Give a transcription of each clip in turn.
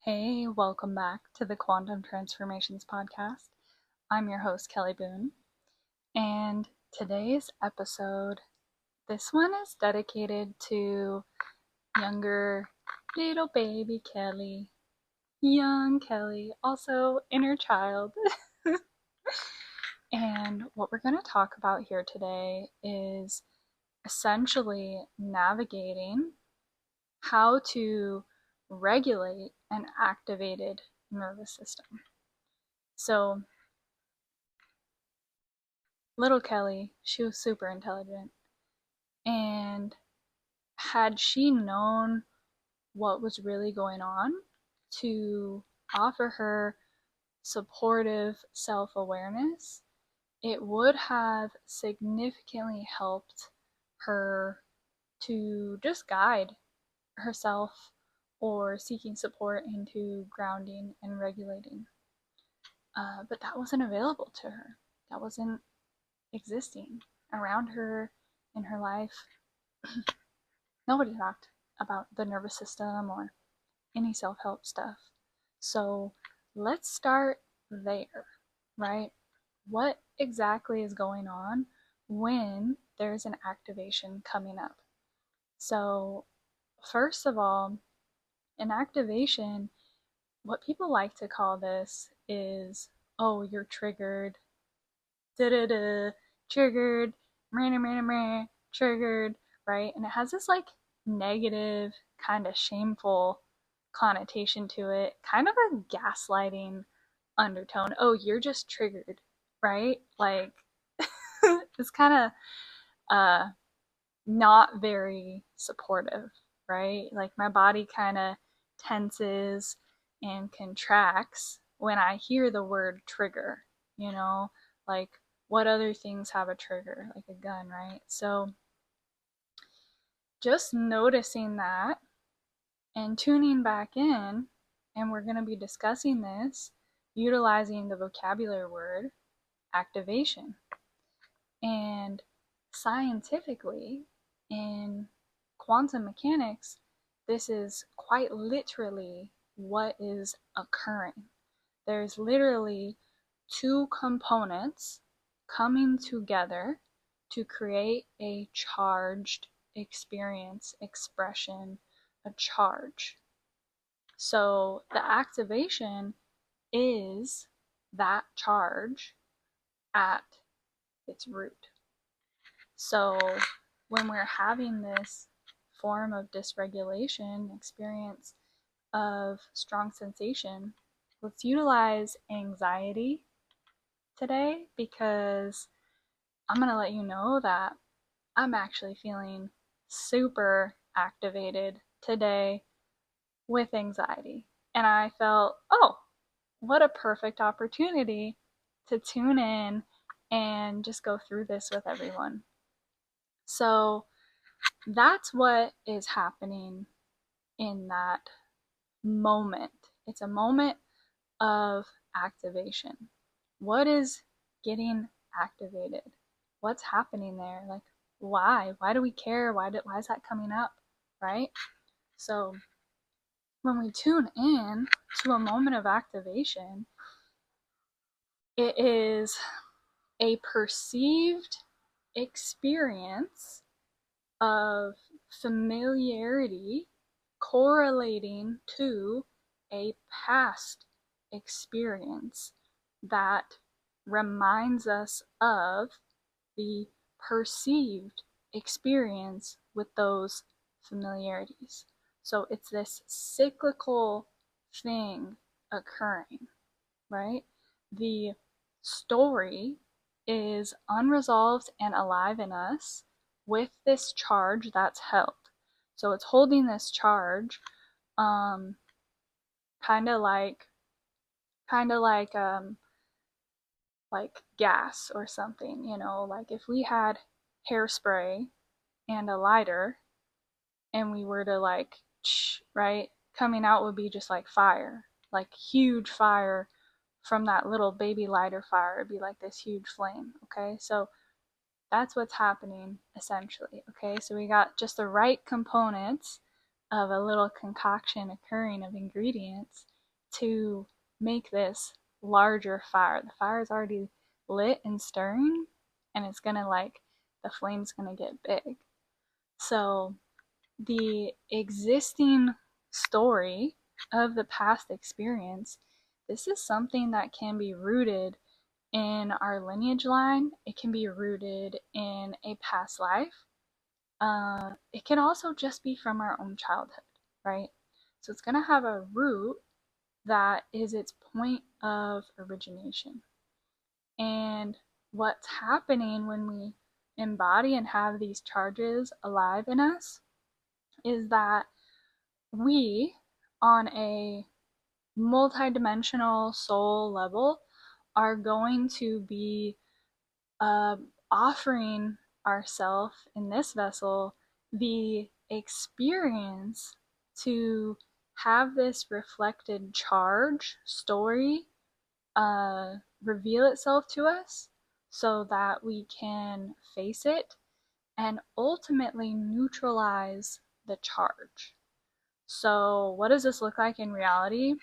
Hey, welcome back to the Transformationz Podcast. I'm your host, Kelley Boone, and today's episode, this one is dedicated to younger little baby Kelley, young Kelley, also inner child. And what we're going to talk about here today is essentially navigating how to regulate an activated nervous system. So, little Kelley, she was super intelligent. And had she known what was really going on to offer her supportive self-awareness, it would have significantly helped her to just guide herself or seeking support into grounding and regulating. But that wasn't available to her. That wasn't existing around her in her life. Nobody talked about the nervous system or any self-help stuff. So let's start there, right? What exactly is going on when there's an activation coming up? So first of all, an activation, what people like to call this is, oh, you're triggered, da-da-da, triggered, triggered, right? And it has this like negative, kind of shameful connotation to it, kind of a gaslighting undertone. Oh, you're just triggered, right? Like, it's kind of not very supportive, right? Like, my body kind of tenses and contracts when I hear the word trigger, you know? Like, what other things have a trigger? Like a gun, right? So, just noticing that and tuning back in, and we're going to be discussing this utilizing the vocabulary word activation. And scientifically, in quantum mechanics, this is quite literally what is occurring. There's literally two components coming together to create a charged experience, expression, a charge. So the activation is that charge at its root. So when we're having this form of dysregulation, experience of strong sensation, let's utilize anxiety today, because I'm going to let you know that I'm actually feeling super activated today with anxiety. And I felt, oh, what a perfect opportunity to tune in and just go through this with everyone. So that's what is happening in that moment. It's a moment of activation. What is getting activated? What's happening there? Like, why? Why do we care? Why is that coming up? Right? So when we tune in to a moment of activation, it is a perceived experience of familiarity correlating to a past experience that reminds us of the perceived experience with those familiarities. So it's this cyclical thing occurring, right? The story is unresolved and alive in us with this charge that's held. So it's holding this charge, kind of like gas or something, you know, like if we had hairspray and a lighter and we were to like, right, coming out would be just like fire, like huge fire from that little baby lighter fire. It'd be like this huge flame, okay? So that's what's happening essentially, okay? So we got just the right components of a little concoction occurring of ingredients, to make this larger fire. The fire is already lit and stirring, and it's gonna like, the flame's gonna get big. So the existing story of the past experience, this is something that can be rooted in our lineage line. It can be rooted in a past life. It can also just be from our own childhood, right? So it's going to have a root that is its point of origination. And what's happening when we embody and have these charges alive in us is that we, on a multidimensional soul level, are going to be offering ourselves in this vessel the experience to have this reflected charge story reveal itself to us so that we can face it and ultimately neutralize the charge. So what does this look like in reality?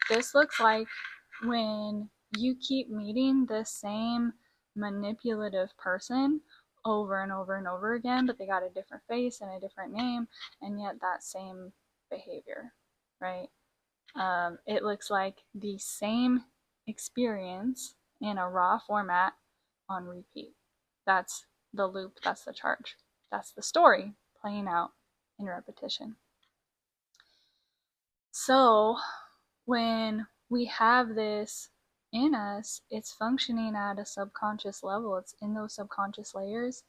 This looks like when you keep meeting the same manipulative person over and over and over again, but they got a different face and a different name, and yet that same behavior, right? It looks like the same experience in a raw format on repeat. That's the loop, that's the charge, that's the story playing out in repetition. So when we have this in us, it's functioning at a subconscious level. It's in those subconscious layers.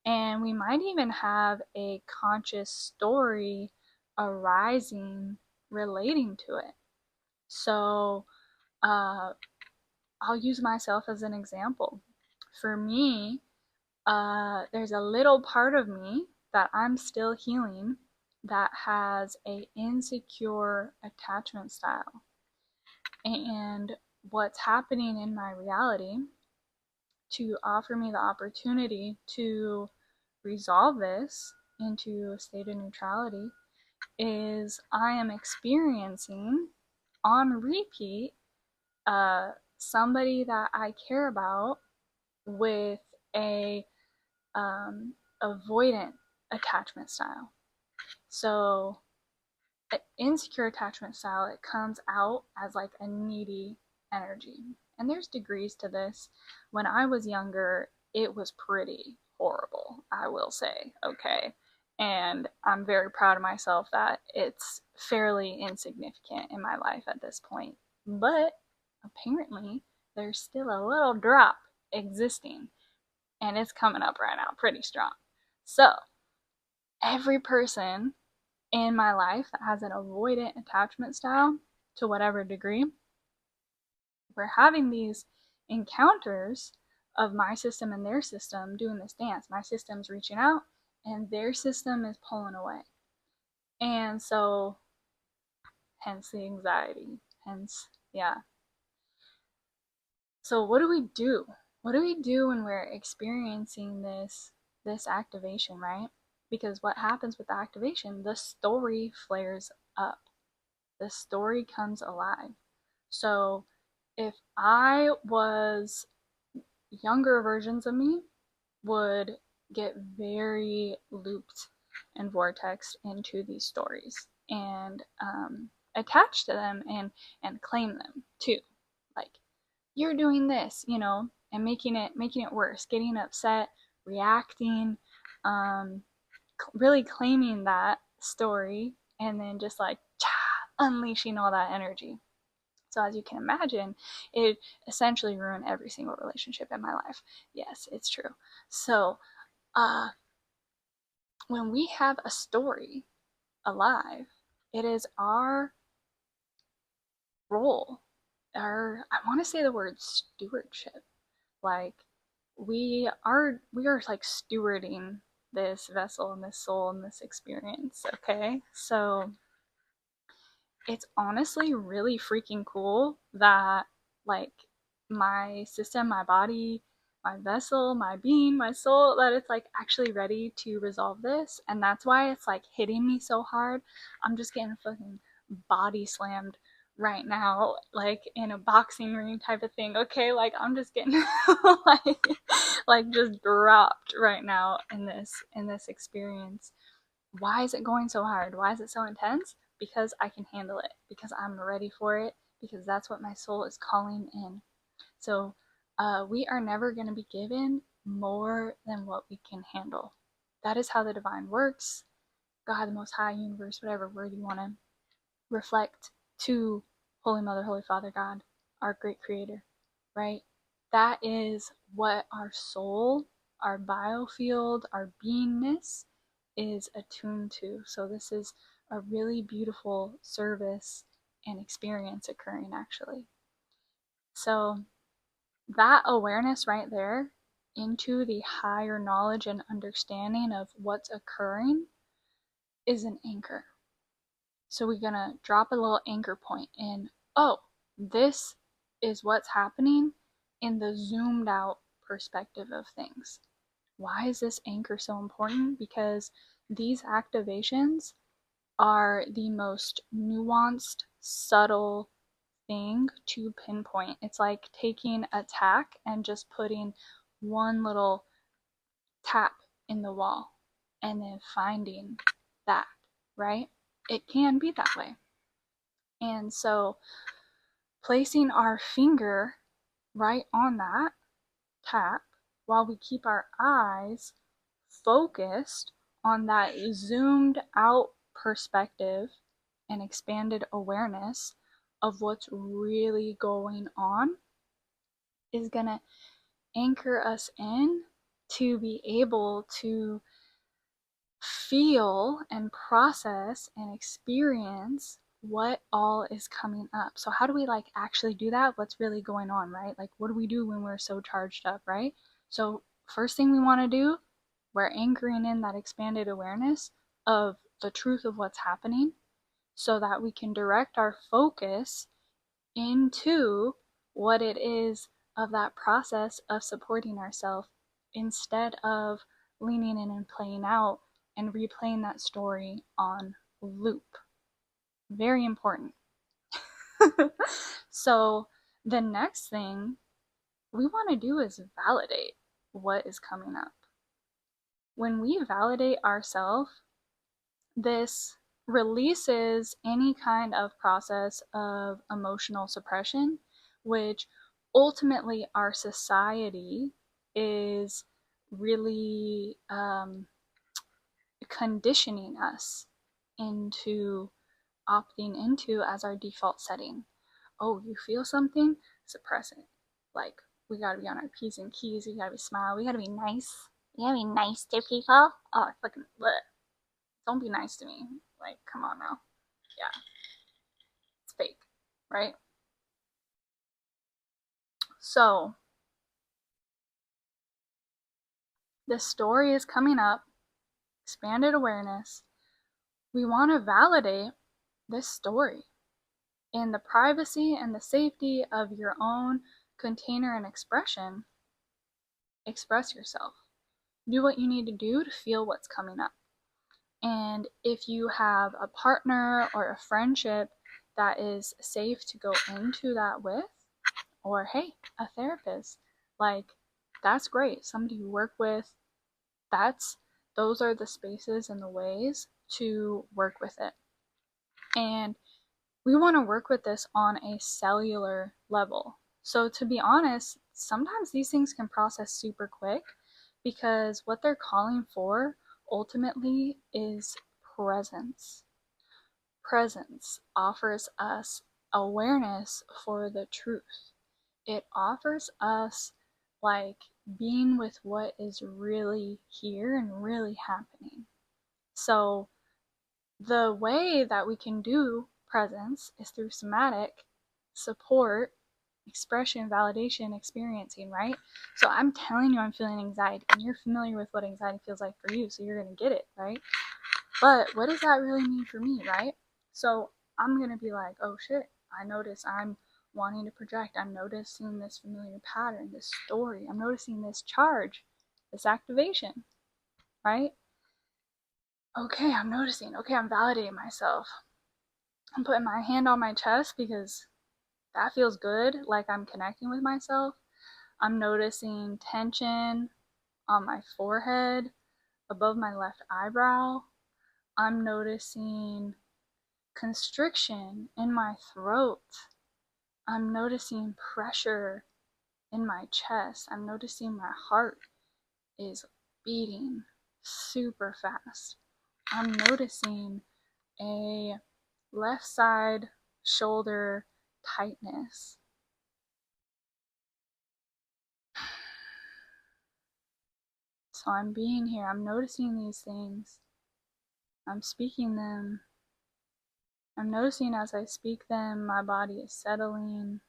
And we might even have a conscious story arising relating to it. So I'll use myself as an example. For me, there's a little part of me that I'm still healing that has a insecure attachment style. And what's happening in my reality to offer me the opportunity to resolve this into a state of neutrality is I am experiencing on repeat somebody that I care about with a avoidant attachment style. So insecure attachment style, it comes out as like a needy energy. And there's degrees to this. When I was younger, it was pretty horrible, I will say, okay? And I'm very proud of myself that it's fairly insignificant in my life at this point. But apparently, there's still a little drop existing, and it's coming up right now pretty strong. So, every person in my life that has an avoidant attachment style to whatever degree, we're having these encounters of my system and their system doing this dance. My system's reaching out and their system is pulling away. And so, hence the anxiety, hence, yeah. So what do we do? What do we do when we're experiencing this activation, right? Because what happens with the activation, the story flares up. The story comes alive. So if I was, younger versions of me would get very looped and vortexed into these stories and attach to them and claim them too. Like, you're doing this, and making it worse, getting upset, reacting, really claiming that story, and then just like unleashing all that energy. So as you can imagine, it essentially ruined every single relationship in my life. Yes, it's true. So when we have a story alive, it is our role, I want to say the word stewardship. Like, we are like stewarding this vessel and this soul and this experience, okay? So it's honestly really freaking cool that, like, my system, my body, my vessel, my being, my soul, that it's like actually ready to resolve this. And that's why it's like hitting me so hard. I'm just getting fucking body slammed right now, like in a boxing ring type of thing. Okay, like I'm just getting in a boxing ring type of thing. Okay, like I'm just getting like just dropped right now in this experience. Why is it going so hard? Why is it so intense? Because I can handle it, because I'm ready for it, because that's what my soul is calling in. So we are never going to be given more than what we can handle. That is how the divine works. God, the Most High, universe, whatever word you want to reflect to Holy Mother, Holy Father, God, our great creator, right? That is what our soul, our biofield, our beingness is attuned to. So this is a really beautiful service and experience occurring, actually. So that awareness right there into the higher knowledge and understanding of what's occurring is an anchor. So we're going to drop a little anchor point in, oh, this is what's happening in the zoomed out perspective of things. Why is this anchor so important? Because these activations are the most nuanced, subtle thing to pinpoint. It's like taking a tack and just putting one little tap in the wall and then finding that, right? It can be that way. And so placing our finger right on that tap while we keep our eyes focused on that zoomed out perspective and expanded awareness of what's really going on is going to anchor us in to be able to feel and process and experience what all is coming up. So how do we like actually do that? What's really going on, right? Like what do we do when we're so charged up, right? So first thing we want to do, we're anchoring in that expanded awareness of the truth of what's happening so that we can direct our focus into what it is of that process of supporting ourselves instead of leaning in and playing out and replaying that story on loop. Very important. So the next thing we want to do is validate what is coming up. When we validate ourselves, this releases any kind of process of emotional suppression, which ultimately our society is really conditioning us into opting into as our default setting. Oh, you feel something? Suppress it. Like, we gotta be on our P's and Q's, we gotta be smile, we gotta be nice. We gotta be nice to people. Oh, I fucking bleh. Don't be nice to me. Like, come on now. Yeah. It's fake, right? So, the story is coming up, expanded awareness. We want to validate this story in the privacy and the safety of your own container and expression. Express yourself. Do what you need to do to feel what's coming up. And if you have a partner or a friendship that is safe to go into that with, or hey, a therapist, like that's great. Somebody you work with, those are the spaces and the ways to work with it. And we want to work with this on a cellular level. So to be honest, sometimes these things can process super quick because what they're calling for ultimately is presence. Presence offers us awareness for the truth. It offers us like being with what is really here and really happening. So the way that we can do presence is through somatic support, expression, validation, experiencing, right? So I'm telling you I'm feeling anxiety, and you're familiar with what anxiety feels like for you, so you're going to get it, right? But what does that really mean for me, right? So I'm going to be like, oh shit, I notice I'm wanting to project. I'm noticing this familiar pattern, this story. I'm noticing this charge, this activation, right? Okay, I'm noticing. Okay, I'm validating myself. I'm putting my hand on my chest because that feels good, like I'm connecting with myself. I'm noticing tension on my forehead, above my left eyebrow. I'm noticing constriction in my throat. I'm noticing pressure in my chest. I'm noticing my heart is beating super fast. I'm noticing a left side shoulder tightness. So I'm being here, I'm noticing these things, I'm speaking them. I'm noticing as I speak them, my body is settling.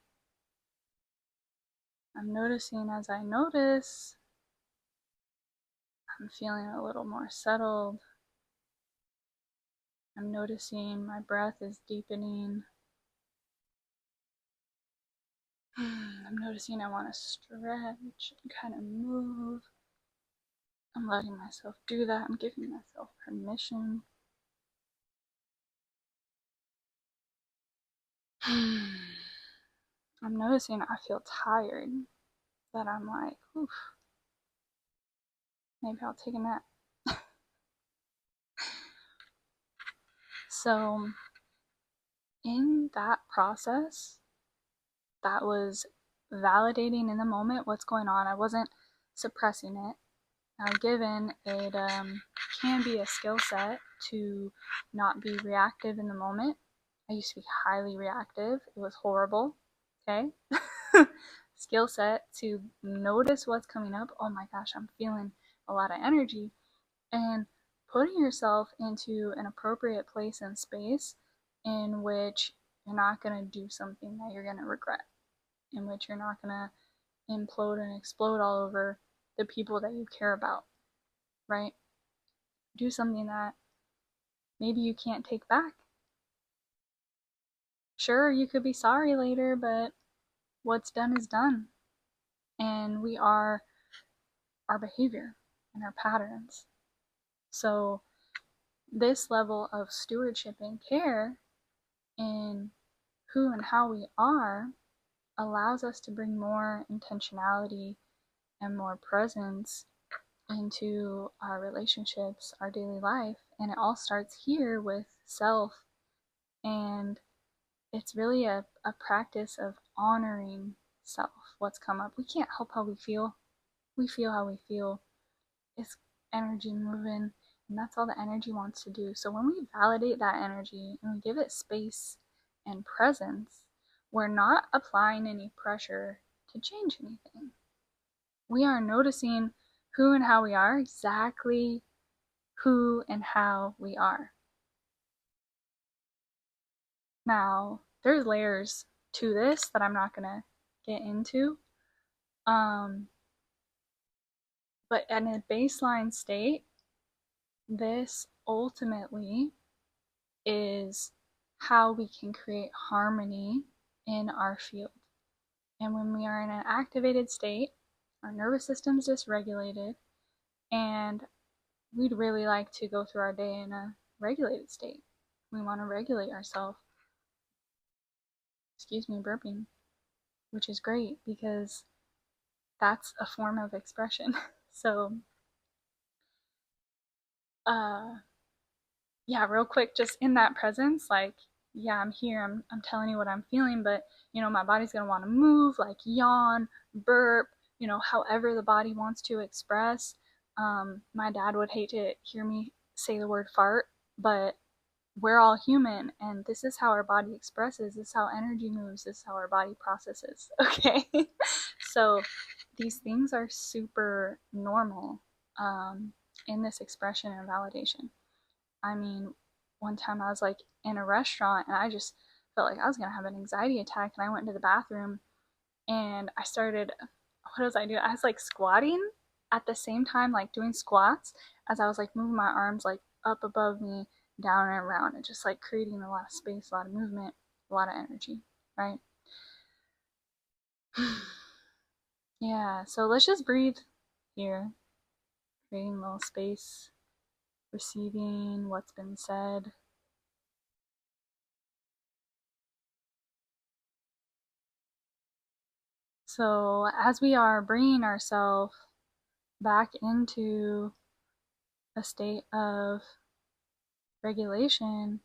I'm noticing as I notice, I'm feeling a little more settled. I'm noticing my breath is deepening. I'm noticing I want to stretch and kind of move. I'm letting myself do that. I'm giving myself permission. I'm noticing I feel tired. That I'm like, oof, maybe I'll take a nap. So, in that process, that was validating in the moment what's going on. I wasn't suppressing it. Now, given it can be a skill set to not be reactive in the moment. I used to be highly reactive. It was horrible. Okay? Skill set to notice what's coming up. Oh my gosh, I'm feeling a lot of energy. And putting yourself into an appropriate place and space in which you're not going to do something that you're going to regret, in which you're not going to implode and explode all over the people that you care about, right? Do something that maybe you can't take back. Sure, you could be sorry later, but what's done is done. And we are our behavior and our patterns. So, this level of stewardship and care in who and how we are allows us to bring more intentionality and more presence into our relationships, our daily life. And it all starts here with self. And it's really a practice of honoring self, what's come up. We can't help how we feel. We feel how we feel. It's energy moving, and that's all the energy wants to do. So when we validate that energy and we give it space and presence, we're not applying any pressure to change anything. We are noticing who and how we are, exactly who and how we are. Now, there's layers to this that I'm not going to get into. But in a baseline state, this ultimately is how we can create harmony in our field. And when we are in an activated state, our nervous system's dysregulated, and we'd really like to go through our day in a regulated state. We want to regulate ourselves. Excuse me, burping, which is great because that's a form of expression. So, yeah, real quick, just in that presence, like, yeah, I'm here, I'm telling you what I'm feeling, but, my body's going to want to move, like yawn, burp, however the body wants to express. My dad would hate to hear me say the word fart, but we're all human, and this is how our body expresses, this is how energy moves, this is how our body processes, okay? So these things are super normal in this expression and validation. I mean, one time I was like in a restaurant and I just felt like I was gonna have an anxiety attack, and I went into the bathroom and I started, what was I doing? I was like squatting at the same time, like doing squats as I was like moving my arms like up above me, down and around, and just like creating a lot of space, a lot of movement, a lot of energy, right? Yeah, so let's just breathe here, creating a little space, receiving what's been said. So as we are bringing ourselves back into a state of regulation,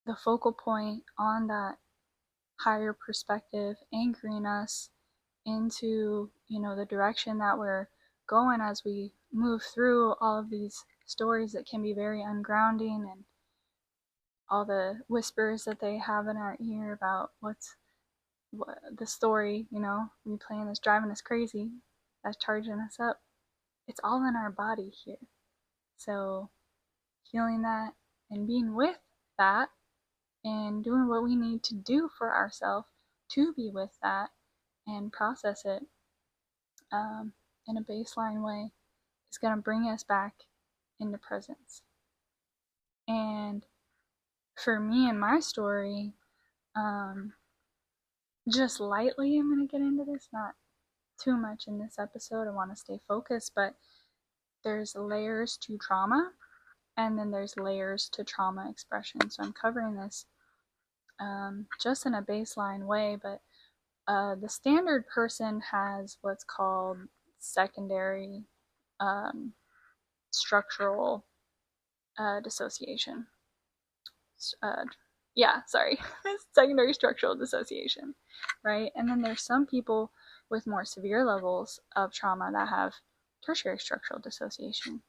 the focal point on that higher perspective, anchoring us into, the direction that we're going as we move through all of these stories that can be very ungrounding, and all the whispers that they have in our ear about what the story, replaying this, driving us crazy, that's charging us up. It's all in our body here. So healing that and being with that and doing what we need to do for ourselves to be with that and process it in a baseline way is going to bring us back into presence. And for me and my story, just lightly, I'm going to get into this, not too much in this episode. I want to stay focused, but there's layers to trauma, and then there's layers to trauma expression. So I'm covering this just in a baseline way, but the standard person has what's called secondary structural dissociation. Secondary structural dissociation, right? And then there's some people with more severe levels of trauma that have tertiary structural dissociation.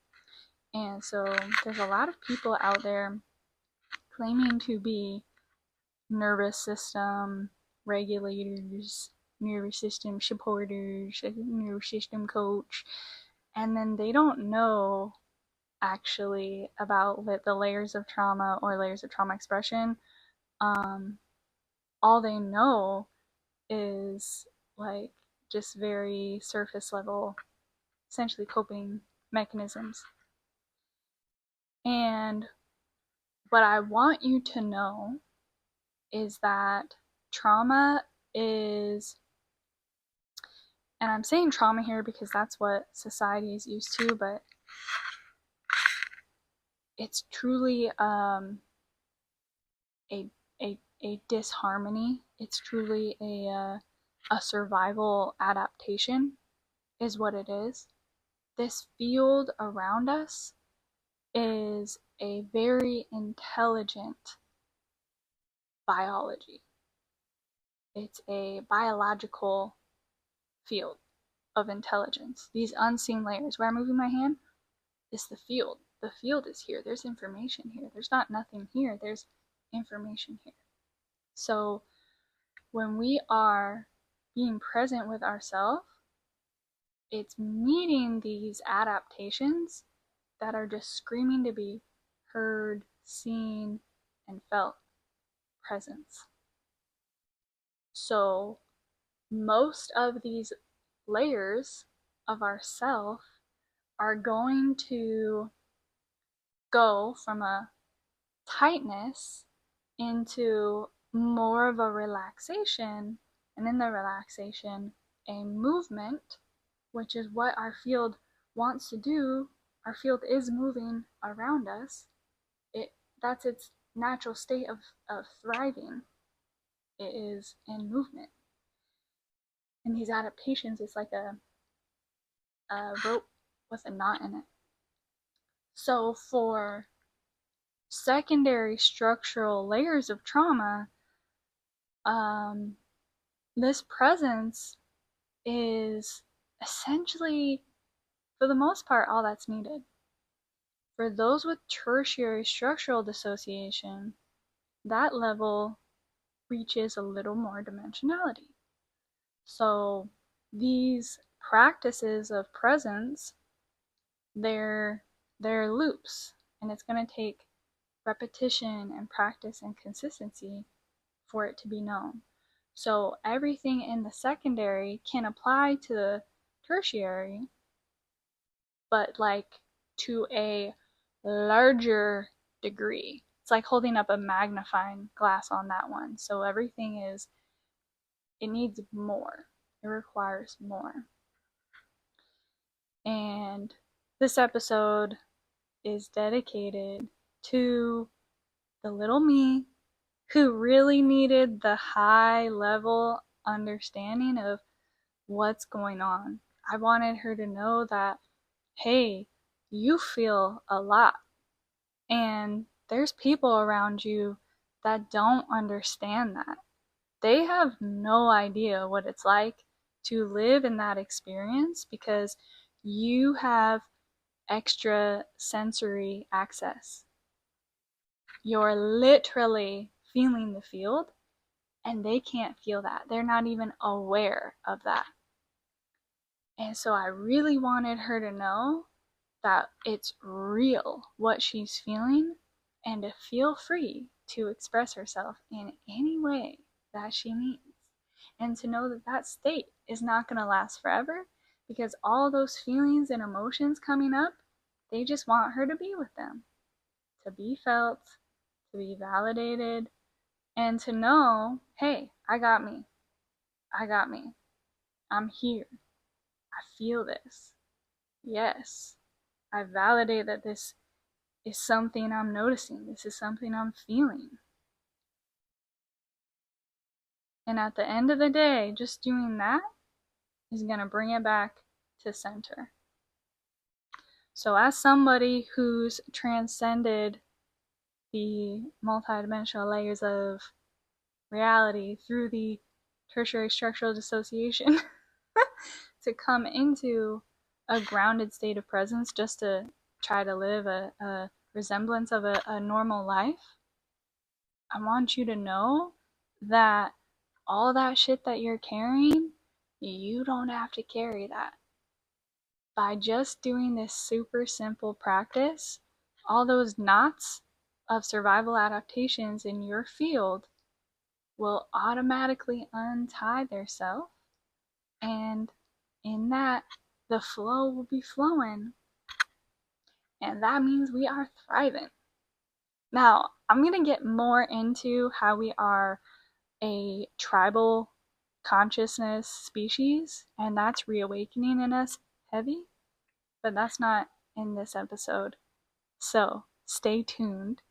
And so there's a lot of people out there claiming to be nervous system regulators, nervous system supporters, nervous system coach, and then they don't know actually about the layers of trauma or layers of trauma expression. All they know is like just very surface level, essentially coping mechanisms. And what I want you to know is that trauma is, and I'm saying trauma here because that's what society is used to, but it's truly a disharmony. It's truly a survival adaptation is what it is. This field around us is a very intelligent biology. It's a biological field of intelligence. These unseen layers, where I'm moving my hand, is the field. The field is here. There's information here. There's not nothing here. There's information here. So when we are being present with ourselves, it's meeting these adaptations that are just screaming to be heard, seen, and felt. Presence. So most of these layers of ourself are going to go from a tightness into more of a relaxation, and in the relaxation, a movement, which is what our field wants to do. Our field is moving around us. That's its natural state of thriving. It is in movement. And these adaptations is like a rope with a knot in it. So for secondary structural layers of trauma, this presence is essentially, for the most part, all that's needed. For those with tertiary structural dissociation, that level reaches a little more dimensionality. So these practices of presence, they're loops, and it's going to take repetition and practice and consistency for it to be known. So everything in the secondary can apply to the tertiary, but like to a larger degree. It's like holding up a magnifying glass on that one. So everything it needs more. It requires more. And this episode is dedicated to the little me who really needed the high level understanding of what's going on. I wanted her to know that, hey, you feel a lot, and there's people around you that don't understand that. They have no idea what it's like to live in that experience because you have extra sensory access. You're literally feeling the field, and they can't feel that. They're not even aware of that. And so I really wanted her to know that it's real what she's feeling, and to feel free to express herself in any way that she needs. And to know that that state is not going to last forever, because all those feelings and emotions coming up, they just want her to be with them, to be felt, to be validated, and to know, hey, I got me. I got me. I'm here. I feel this. Yes, I validate that this is something I'm noticing. This is something I'm feeling. And at the end of the day, just doing that is going to bring it back to center. So as somebody who's transcended the multidimensional layers of reality through the tertiary structural dissociation to come into a grounded state of presence just to try to live a resemblance of a normal life, I want you to know that all that shit that you're carrying, you don't have to carry that. By just doing this super simple practice, all those knots of survival adaptations in your field will automatically untie themselves, and in that, the flow will be flowing, and that means we are thriving. Now, I'm going to get more into how we are a tribal consciousness species, and that's reawakening in us heavy, but that's not in this episode. So stay tuned.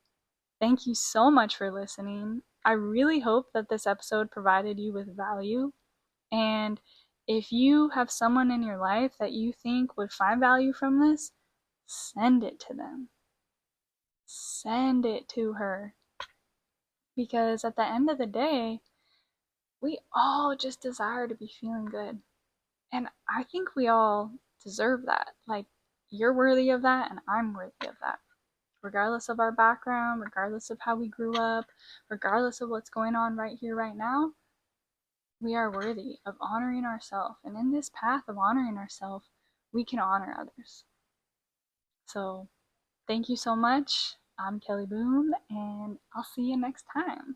Thank you so much for listening. I really hope that this episode provided you with value, and if you have someone in your life that you think would find value from this, send it to them. Send it to her. Because at the end of the day, we all just desire to be feeling good. And I think we all deserve that. Like, you're worthy of that, and I'm worthy of that. Regardless of our background, regardless of how we grew up, regardless of what's going on right here, right now, we are worthy of honoring ourselves. And in this path of honoring ourselves, we can honor others. So, thank you so much. I'm Kelley Boom, and I'll see you next time.